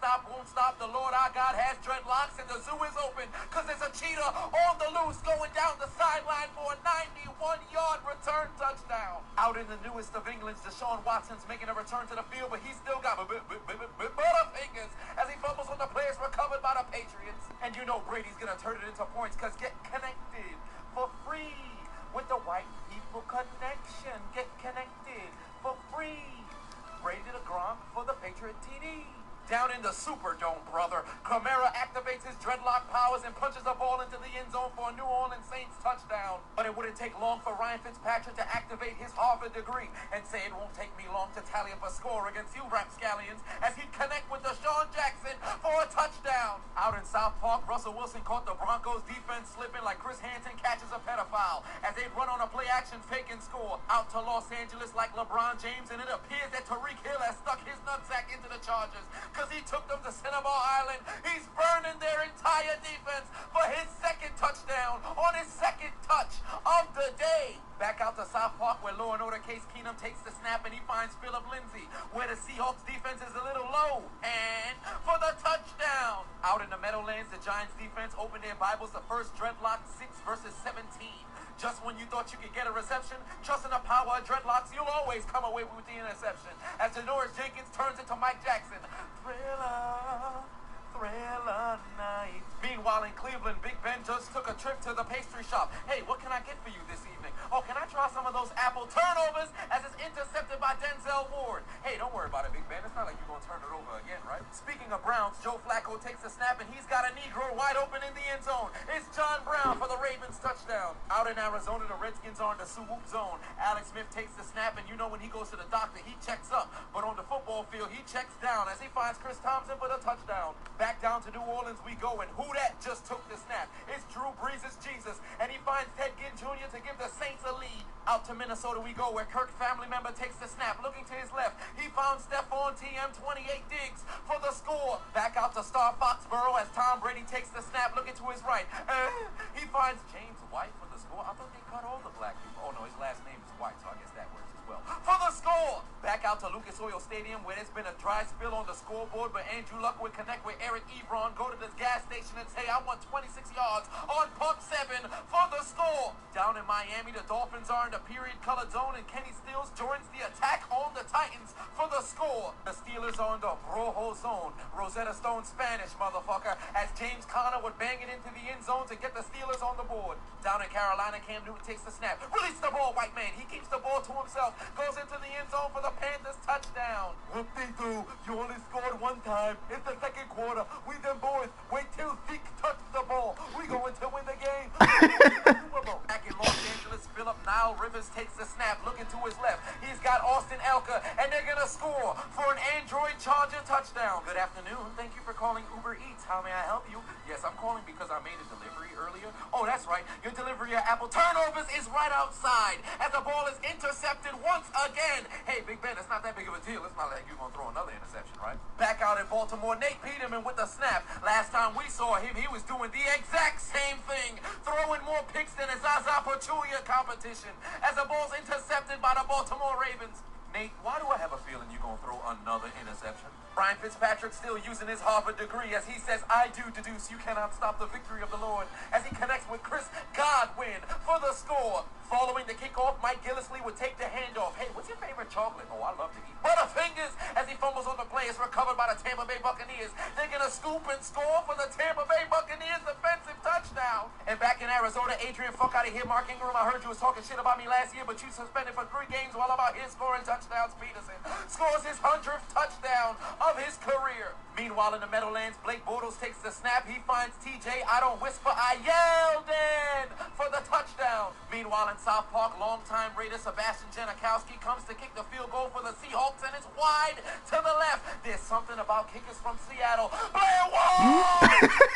stop, won't stop. The Lord our God has dreadlocks and the zoo is open because there's a cheetah on the loose going down the sideline for a 91-yard return touchdown. Out in the newest of England's Deshaun Watson's making a return to the field, but he's still got butterfingers as he fumbles on the players recovered by the Patriots. And you know Brady's going to turn it into points because get connected for free with the White People Connection. Get connected for free. Brady to Gronk for the Patriot TD. Down in the Superdome, brother, Camara activates his dreadlock powers and punches the ball into the end zone for a New Orleans Saints touchdown. But it wouldn't take long for Ryan Fitzpatrick to activate his Harvard degree and say it won't take me long to tally up a score against you rapscallions as he'd connect with Deshaun Jackson for a touchdown. Out in South Park, Russell Wilson caught the Broncos defense slipping like Chris Hansen catches a pedophile as they'd run on a play-action fake and score. Out to Los Angeles like LeBron James, and it appears that Tariq Hill has stuck his nutsack into the Chargers because he took them to Cinnabar Island. He's burning their entire defense for his second touchdown on his second touch of the day. Back out to South Park where Law and Order Case Keenum takes the snap and he finds Phillip Lindsay where the Seahawks defense is a little low. And for the touchdown. Out in the Meadowlands, the Giants defense opened their Bibles, the first dreadlock 6 versus 17. Just when you thought you could get a reception, trusting the power of dreadlocks, you'll always come away with the interception. As Janoris Jenkins turns into Mike Jackson. Thriller, thriller night. Meanwhile, in Cleveland, Big Ben just took a trip to the pastry shop. Hey, what can I get for you this evening? Oh, can I try some of those apple turnovers as it's intercepted by Denzel Ward? Hey, don't worry about it, Big Ben. It's not like you're going to turn it over again, right? Speaking of Browns, Joe Flacco takes a snap and he's got a Negro wide open in the end zone. It's John Brown for the Ravens touchdown. Out in Arizona, the Redskins are in the swoop zone. Alex Smith takes the snap, and you know when he goes to the doctor, he checks up. But on the football field, he checks down as he finds Chris Thompson for the touchdown. Back down to New Orleans we go, and who that just took the snap? It's Drew Brees' Jesus, and he finds Ted Ginn Jr. to give the Saints a lead. Out to Minnesota we go, where Kirk family member takes the snap. Looking to his left, he found Stephon TM28 Diggs for the score. Back out to Star Foxborough as Tom Brady takes the snap. Looking to his right, he finds James White for the score. I thought they cut all the black people. Oh no, his last name is White, so I guess that works as well. For the score! Back out to Lucas Oil Stadium where there's been a dry spill on the scoreboard, but Andrew Luck would connect with Eric Ebron, go to the gas station and say, I want 26 yards on pump 7 for the score. Down in Miami, the Dolphins are in the period colored zone, and Kenny Stills joins the attack on the Titans for the score. The Steelers are in the Rojo zone. Rosetta Stone Spanish, motherfucker, as James Conner would bang it into the end zone to get the Steelers on the board. Down in Carolina, Cam Newton takes the snap. Release the ball, white man. He keeps the ball to himself. Goes into the end zone for the Panthers touchdown. Whoop-de-doo. You only scored one time. It's the second quarter. We them boys wait till Zeke touch the ball. We going to win the game. Back in Los Angeles, Philip Nile Rivers takes the snap. Looking to his left. He's got Austin Elka, and they're going to score for an Android Charger touchdown. Good afternoon. Thank you for calling Uber Eats. How may I help you? Yes, I'm calling because I made a delivery earlier. Oh, that's right. Your delivery of apple turnovers is right outside as the ball is intercepted once again. Hey, Big Ben, it's not that big of a deal. It's not like you're going to throw another interception, right? Back out in Baltimore, Nate Peterman with the snap. Last time we saw him, he was doing the exact same thing, throwing more picks than his Zaza Pachulia competition as the ball's intercepted by the Baltimore Ravens. Nate, why do I have a feeling you're going to throw another interception? Ryan Fitzpatrick still using his Harvard degree as he says, I do deduce you cannot stop the victory of the Lord as he connects with Chris Godwin for the score. Following the kickoff, Mike Gillislee would take the handoff. Hey, what's your favorite chocolate? Oh, I love to eat Butterfingers as he fumbles on the play. It's recovered by the Tampa Bay Buccaneers. They're going to scoop and score for the Tampa Bay Buccaneers defensive touchdown. And back in Arizona, Adrian, fuck out of here. Mark Ingram, I heard you was talking shit about me last year, but you suspended for 3 games while I'm out here scoring touchdowns. Peterson scores his 100th touchdown of his career. Meanwhile, in the Meadowlands, Blake Bortles takes the snap. He finds TJ. I don't whisper, I yelled in for the touchdown. Meanwhile, in South Park, longtime Raider Sebastian Janikowski comes to kick the field goal for the Seahawks, and it's wide to the left. There's something about kickers from Seattle. Blair Wall!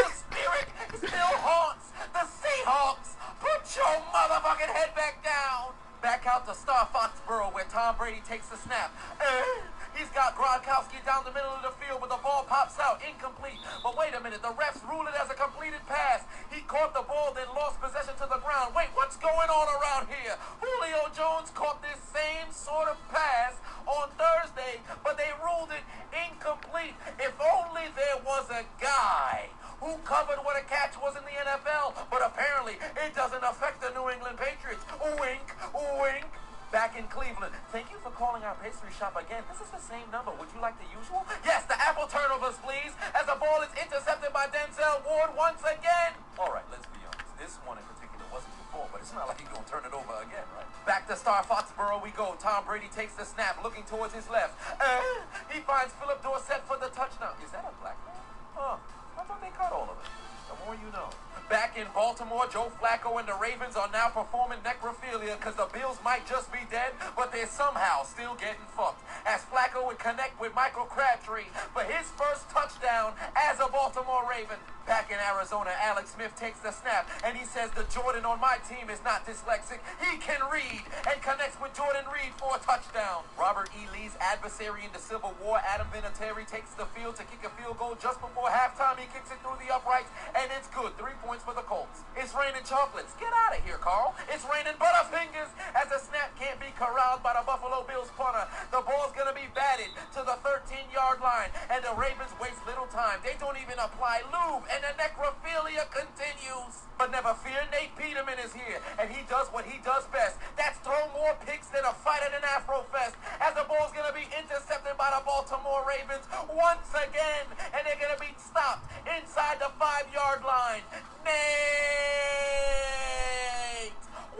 The spirit still haunts the Seahawks. Put your motherfucking head back down. Back out to Star Foxborough where Tom Brady takes the snap. He's got Gronkowski down the middle of the field, but the ball pops out, incomplete. But wait a minute, the refs rule it as a completed pass. He caught the ball, then lost possession to the ground. Wait, what's going on around here? Julio Jones caught this same sort of pass on Thursday, but they ruled it incomplete. If only uncovered what a catch was in the NFL, but apparently it doesn't affect the New England Patriots. Wink, wink. Back in Cleveland. Thank you for calling our pastry shop again. This is the same number. Would you like the usual? Yes, the apple turnovers, please, as the ball is intercepted by Denzel Ward once again. All right, let's be honest. This one in particular wasn't your fault, but it's not like he's going to turn it over again, right? Back to Star Foxborough we go. Tom Brady takes the snap, looking towards his left. He finds Philip Dorsett for the touchdown. Is that a black man? Huh. I thought they cut all of it. The more you know. Back in Baltimore, Joe Flacco and the Ravens are now performing necrophilia because the Bills might just be dead, but they're somehow still getting fucked. As Flacco would connect with Michael Crabtree for his first touchdown as a Baltimore Raven. Back in Arizona, Alex Smith takes the snap, and he says the Jordan on my team is not dyslexic. He can read, and connects with Jordan Reed for a touchdown. Robert E. Lee's adversary in the Civil War, Adam Vinatieri, takes the field to kick a field goal just before halftime. He kicks it through the uprights, and it's good. 3 points for the Colts. It's raining chocolates. Get out of here, Carl. It's raining Butterfingers as the snap can't be corralled by the Buffalo Bills punter. The ball's going to be batted to the 13-yard line, and the Ravens waste little time. They don't even apply lube, and the necrophilia continues. But never fear, Nate Peterman is here, and he does what he does best. That's throw more picks than a fight at an Afrofest, as the ball's going to be intercepted by the Baltimore Ravens once again, and they're going to be stopped inside the 5-yard line. Nate!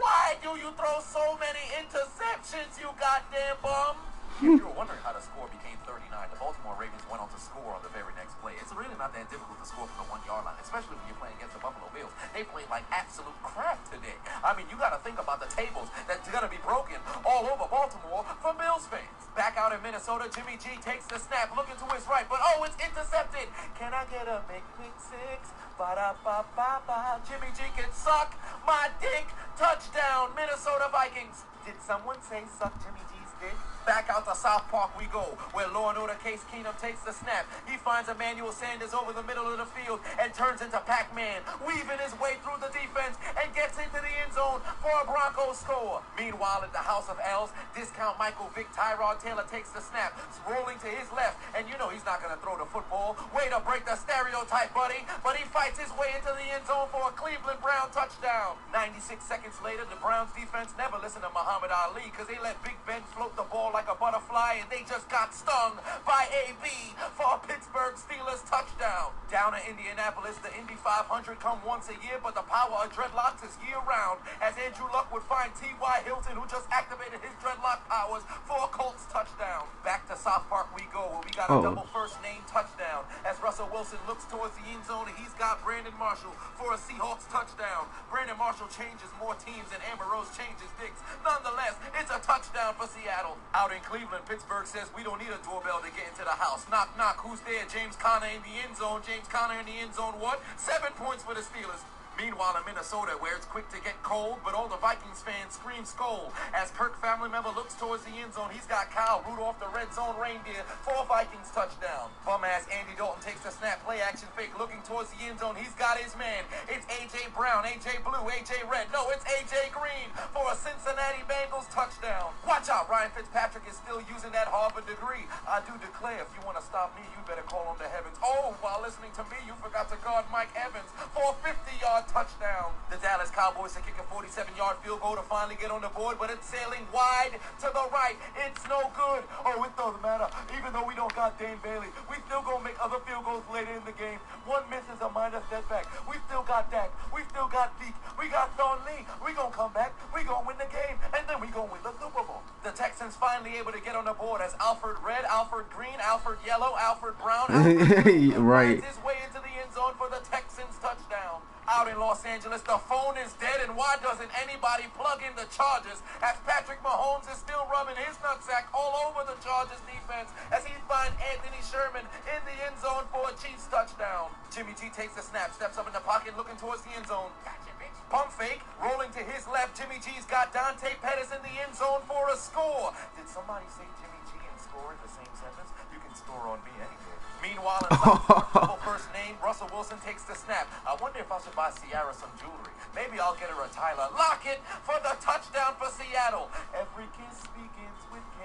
Why do you throw so many interceptions, you goddamn bum? If you were wondering how the score became 39, the Baltimore Ravens went on to score on the very next play. It's really not that difficult to score from the 1-yard line, especially when you're playing against the Buffalo Bills. They played like absolute crap today. I mean, you got to think about the tables that's going to be broken all over Baltimore for Bills fans. Back out in Minnesota, Jimmy G takes the snap, looking to his right, but oh, it's intercepted. Can I get a big quick six? Ba-da-ba-ba-ba. Jimmy G can suck my dick. Touchdown, Minnesota Vikings. Did someone say suck Jimmy G's dick? Back out to South Park we go, where Law and Order Case Keenum takes the snap. He finds Emmanuel Sanders over the middle of the field and turns into Pac-Man, weaving his way through the defense and gets into the end zone for a Broncos score. Meanwhile, at the House of L's, discount Michael Vick, Tyrod Taylor takes the snap, rolling to his left, and you know he's not going to throw the football. Way to break the stereotype, buddy, but he fights his way into the end zone for a Cleveland Brown touchdown. 96 seconds later, the Browns defense never listened to Muhammad Ali because they let Big Ben float the ball like a butterfly, and they just got stung by AB for a Pittsburgh Steelers touchdown. Down in Indianapolis, the Indy 500 come once a year, but the power of dreadlocks is year-round, as Andrew Luck would find T.Y. Hilton, who just activated his dreadlock powers for a Colts touchdown. Back to South Park we go, where we got a double first-name touchdown, as Russell Wilson looks towards the end zone, and he's got Brandon Marshall for a Seahawks touchdown. Brandon Marshall changes more teams than Amber Rose changes dicks. Nonetheless, it's a touchdown for Seattle. Out in Cleveland, Pittsburgh says we don't need a doorbell to get into the house. Knock, knock, who's there? James Conner in the end zone. James Conner in the end zone, what? 7 points for the Steelers. Meanwhile, in Minnesota, where it's quick to get cold, but all the Vikings fans scream skol. As Kirk family member looks towards the end zone, he's got Kyle Rudolph, the red zone reindeer, for a Vikings touchdown. Bum-ass Andy Dalton takes the snap, play action fake, looking towards the end zone. He's got his man. It's A.J. Brown, A.J. Blue, A.J. Red. No, it's A.J. Green for a Cincinnati Bengals touchdown. Watch out, Ryan Fitzpatrick is still using that Harvard degree. I do declare, if you want to stop me, you better call on the heavens. Oh, while listening to me, you forgot to guard Mike Evans for a 50-yard touchdown. The Dallas Cowboys are kicking a 47-yard field goal to finally get on the board, but it's sailing wide to the right. It's no good. Oh, it doesn't matter. Even though we don't got Dane Bailey, we still gonna make other field goals later in the game. One miss is a minor setback. We still got Dak. We still got Zeke. We got Sean Lee. We gonna come back. We gonna win the game, and then we gonna win the Super Bowl. The Texans finally able to get on the board as Alfred Red, Alfred Green, Alfred Yellow, Alfred Brown, Alfred Blue right. finds his way into the end zone for the Texans touchdown. Out in Los Angeles, the phone is dead, and why doesn't anybody plug in the Chargers, as Patrick Mahomes is still rubbing his nutsack all over the Chargers defense as he finds Anthony Sherman in the end zone for a Chiefs touchdown. Jimmy G takes the snap, steps up in the pocket, looking towards the end zone. Gotcha, bitch. Pump fake, rolling to his left. Jimmy G's got Dante Pettis in the end zone for a score. Did somebody say Jimmy G and score in the same sentence? You can score on me anyway. Meanwhile, in double first name, Russell Wilson takes the snap. I wonder if I should buy Ciara some jewelry. Maybe I'll get her a Tyler Lockett for the touchdown for Seattle. Every kiss begins with K.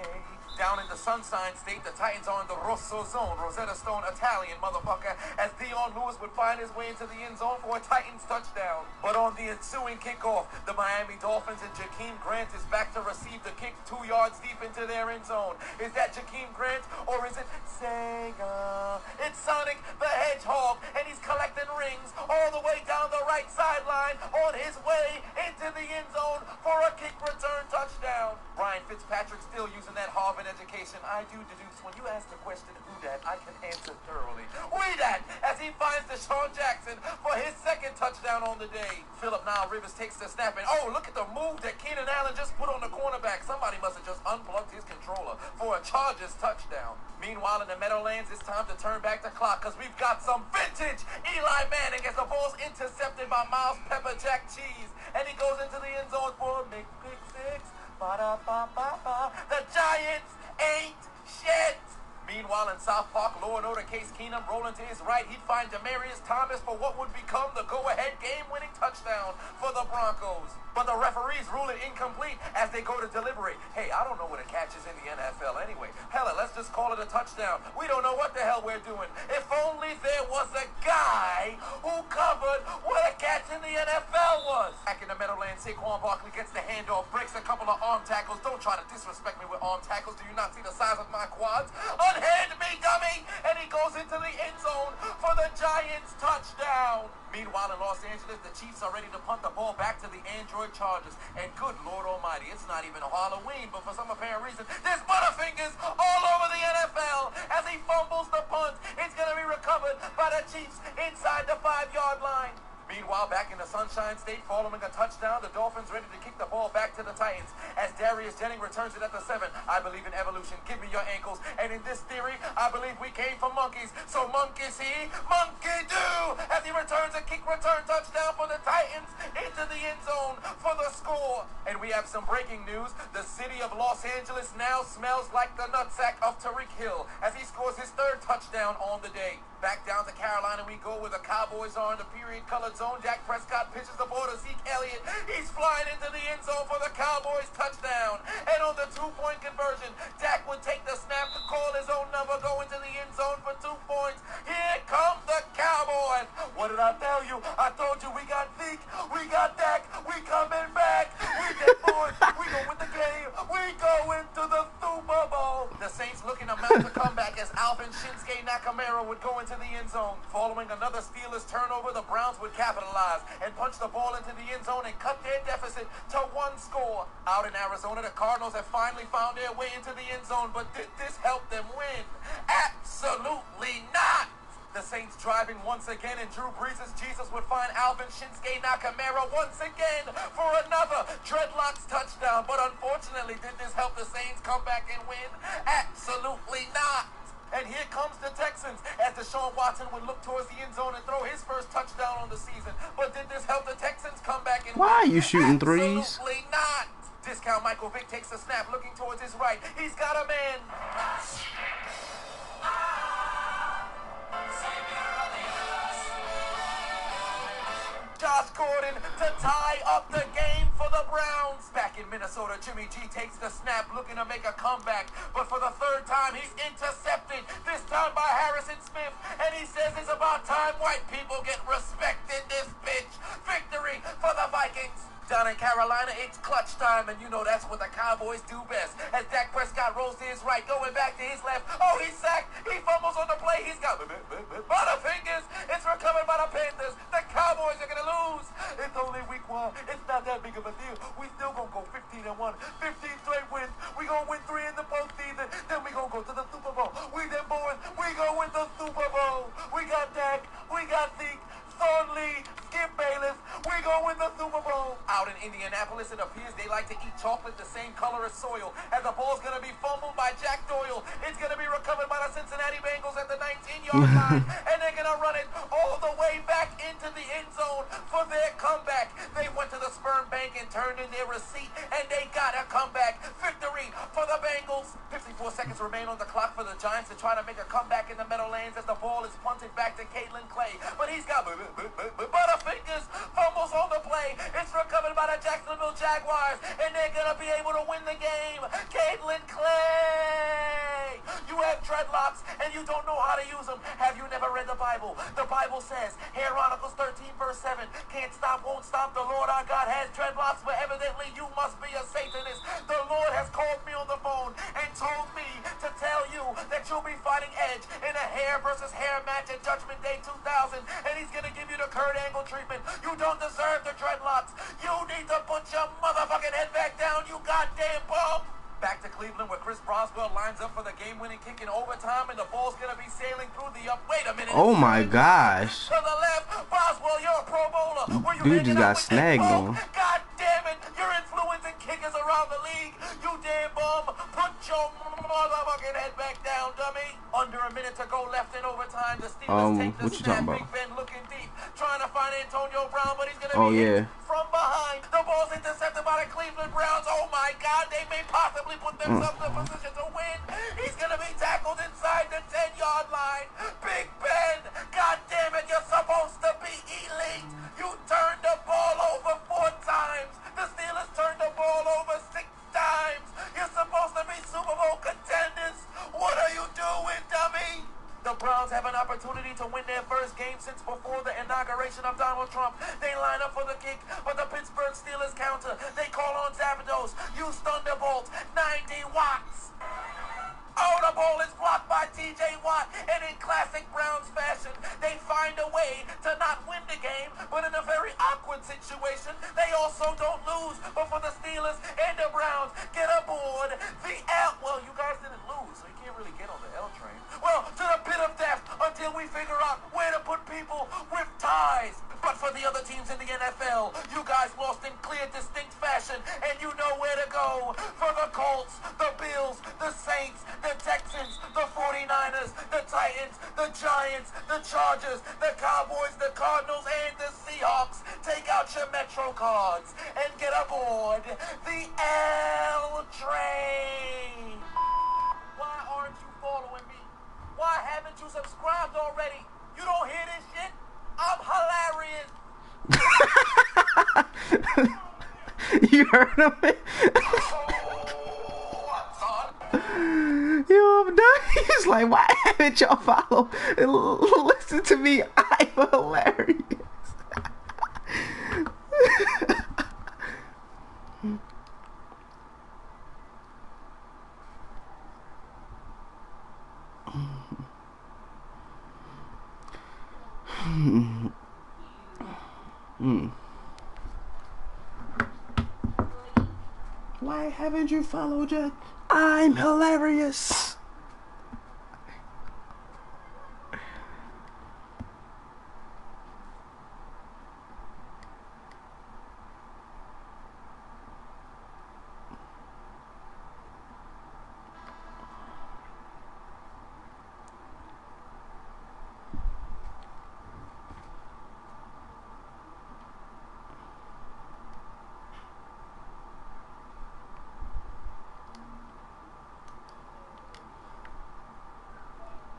Down in the Sunshine State, the Titans are in the Rosso Zone, Rosetta Stone Italian motherfucker, as Dion Lewis would find his way into the end zone for a Titans touchdown. But on the ensuing kickoff, the Miami Dolphins and Jakeem Grant is back to receive the kick 2 yards deep into their end zone. Is that Jakeem Grant or is it Sega? It's Sonic the Hedgehog, and he's collecting rings all the way down the right sideline on his way into the end zone for a kick return touchdown. Ryan Fitzpatrick still using that Harvard education. I do deduce when you ask the question who dat, I can answer thoroughly. We dat, as he finds Deshaun Jackson for his second touchdown on the day. Philip Nile Rivers takes the snap, and oh, look at the move that Keenan Allen just put on the cornerback. Somebody must have just unplugged his controller for a Chargers touchdown. Meanwhile, in the Meadowlands, it's time to turn back the clock because we've got some vintage Eli Manning as the ball's intercepted by Miles Pepper Jack Cheese, and he goes into the end zone for a big pick six. Ba-da-ba-ba-ba. The Giants ain't shit. Meanwhile, in South Park, Law and Order Case Keenum rolling to his right, he'd find Demarius Thomas for what would become the go-ahead game-winning touchdown for the Broncos. But the referees rule it incomplete as they go to deliberate. Hey, I don't know what a catch is in the NFL anyway. Hell, let's just call it a touchdown. We don't know what the hell we're doing. If only there was a guy who covered what a catch in the NFL was. Back in the Meadowlands, Saquon Barkley gets the handoff, breaks a couple of arm tackles. Don't try to disrespect me with arm tackles. Do you not see the size of my quads? Unhand me, dummy! And he goes into the end zone for the Giants touchdown. Meanwhile, in Los Angeles, the Chiefs are ready to punt the ball back to the Android Chargers. And good Lord Almighty, it's not even Halloween, but for some apparent reason, there's Butterfingers all over the NFL as he fumbles the punt. It's going to be recovered by the Chiefs inside the 5-yard line. Meanwhile, back in the Sunshine State, following a touchdown, the Dolphins ready to kick the ball back to the Titans. As Darius Jennings returns it at the 7. I believe in evolution. Give me your ankles. And in this theory, I believe we came from monkeys. So monkey see, monkey do! As he returns a kick return touchdown for the Titans into the end zone for the score. And we have some breaking news. The city of Los Angeles now smells like the nutsack of Tariq Hill as he scores his 3rd touchdown on the day. Back down to Carolina we go, where the Cowboys are in the period-colored zone. Dak Prescott pitches the ball to Zeke Elliott. He's flying into the end zone for the Cowboys touchdown. And on the 2-point conversion, Dak would take the snap, call his own number, go into the end zone for 2 points. Here come the Cowboys. What did I tell you? I told you we got Zeke, we got Dak, we coming back. We get boys, we go win the game. We go into the Super Bowl. The Saints looking to mount a comeback as Alvin Shinsuke Nakamura would go into the end zone. Following another Steelers turnover, the Browns would capitalize and punch the ball into the end zone and cut their deficit to 1 score. Out in Arizona, the Cardinals have finally found their way into the end zone, but did this help them win? Absolutely not! The Saints driving once again, and Drew Brees' Jesus would find Alvin Shinsuke Nakamura once again for another dreadlocks touchdown. But unfortunately, did this help the Saints come back and win? Absolutely not! And here comes the Texans as Deshaun Watson would look towards the end zone and throw his first touchdown on the season. But did this help the Texans come back and win? Why are you shooting threes? Absolutely not! Discount Michael Vick takes the snap, looking towards his right. He's got a man. Josh Gordon to tie up the game for the Browns. Back in Minnesota, Jimmy G takes the snap, looking to make a comeback. But for the 3rd time, he's intercepted, this time by Harrison Smith. And he says it's about time white people get respect in this bitch. Victory for the Vikings. Down in Carolina, it's clutch time, and you know that's what the Cowboys do best. As Dak Prescott rolls to his right, going back to his left. Oh, he's sacked. He fumbles on the play. He's got Butterfingers. It's recovered by the Panthers. The Cowboys are going to lose. It's only week 1. It's not that big of a deal. We still going to go 15-1. 15 straight wins. We going to win 3 in the postseason. Then we going to go to the Super Bowl. We them boys. We going to win the Super Bowl. We got Dak. We got Zeke. Thornley, Skip Bayless, we go win the Super Bowl. Out in Indianapolis, it appears they like to eat chocolate the same color as soil. And the ball's going to be fumbled by Jack Doyle. It's going to be recovered by the Cincinnati Bengals at the 19-yard line. And they're going to run it all the way back into the end zone for their comeback. They went to the sperm bank and turned in their receipt, and they got a comeback. Victory for the Bengals. 54 seconds remain on the clock for the Giants to try to make a comeback in the Meadowlands as the ball is punted back to Caitlin Clay. But he's got Butterfingers, fumbles on the play. It's recovered by the Jacksonville Jaguars, and they're going to be able to win the game. Caitlin Clay. You have dreadlocks and you don't know how to use them. Have you never read the Bible? The Bible says, here Chronicles 13 verse 7, can't stop, won't stop. The Lord our God has dreadlocks, but evidently you must be a Satanist. The Lord has called me on the phone and told me to tell you that you'll be fighting Edge in a hair versus hair match at Judgment Day 2000, and he's gonna give you the Kurt Angle treatment. You don't deserve the dreadlocks. You need to put your motherfucking head back down, you goddamn bum. Back to Cleveland where Chris Broswell lines up for the game-winning kick in overtime, and the ball's gonna be sailing through the up. Wait a minute. Oh my gosh. To the left, Broswell, you're a Pro Bowler. Dude just got snagged on. God damn it, you're influencing kickers around the league. You damn bum. Put your motherfucking head back down, dummy. Under a minute to go left in overtime. The Steelers take the what you snap. talking about? Big Ben looking deep, trying to find Antonio Brown, but he's gonna be hit from behind. The ball's intercepted by the Cleveland Browns. Oh my God, they may possibly put themselves in a position to win. He's gonna be tackled inside the 10-yard line. Big Ben, God damn it, you're supposed to be elite. You turned the ball over 4 times. The Steelers turned the ball over 6 times. You're supposed to be Super Bowl contenders. What are you doing, dummy? The Browns have an opportunity to win their first game since before the inauguration of Donald Trump. They line up for the kick, but the Pittsburgh Steelers counter. They call on Zapdos. Use Thunderbolt. 90 watts. Oh, the ball is blocked by TJ Watt, and in classic Browns fashion, they find a way to not win the game, but in a very awkward situation, they also don't lose. But for the Steelers and the Browns, get aboard the L. Well, you guys didn't lose, so you can't really get on the L train. Well, to the pit of death until we figure out where to put people with ties. But for the other teams in the NFL, you guys lost in clear, distinct fashion, and you know where to go. For the Colts, the Bills, the Saints, the Texans, the 49ers, the Titans, the Giants, the Chargers, the Cowboys, the Cardinals, and the Seahawks. Take out your Metro cards and get aboard the L train. Why aren't you following me? Why haven't you subscribed already? You don't hear this shit? I'm hilarious. You heard him? Yo, I'm done. He's like, why haven't y'all follow and listen to me? I'm hilarious. Why haven't you followed yet? I'm hilarious.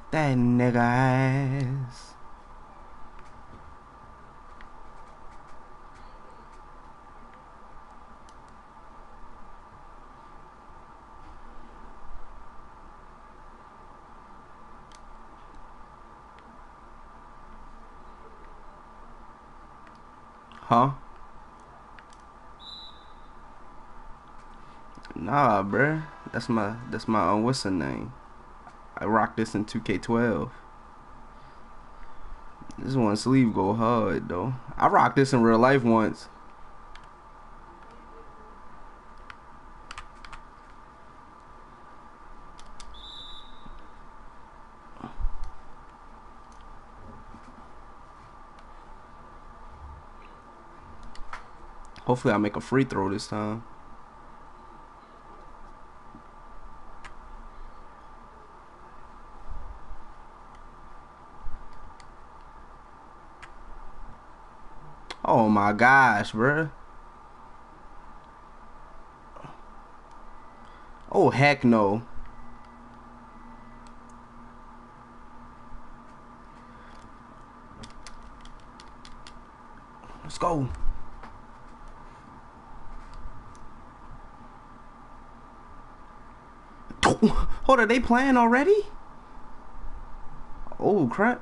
That nigga ass. Huh? Nah, bruh. That's my what's her name? I rock this in 2K12. This one sleeve go hard though. I rocked this in real life once. Hopefully I make a free throw this time. Oh my gosh, bruh. Oh heck no. Let's go. Hold on, they playing already? Oh crap.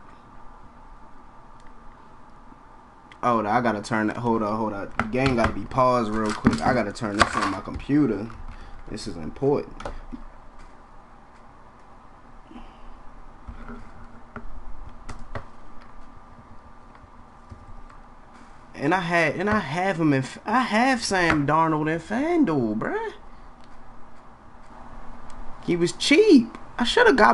Oh, I gotta turn that. Hold on. The game gotta be paused real quick. I gotta turn this on my computer. This is important. And I have him in. I have Sam Darnold in FanDuel, bruh. He was cheap. I should have got my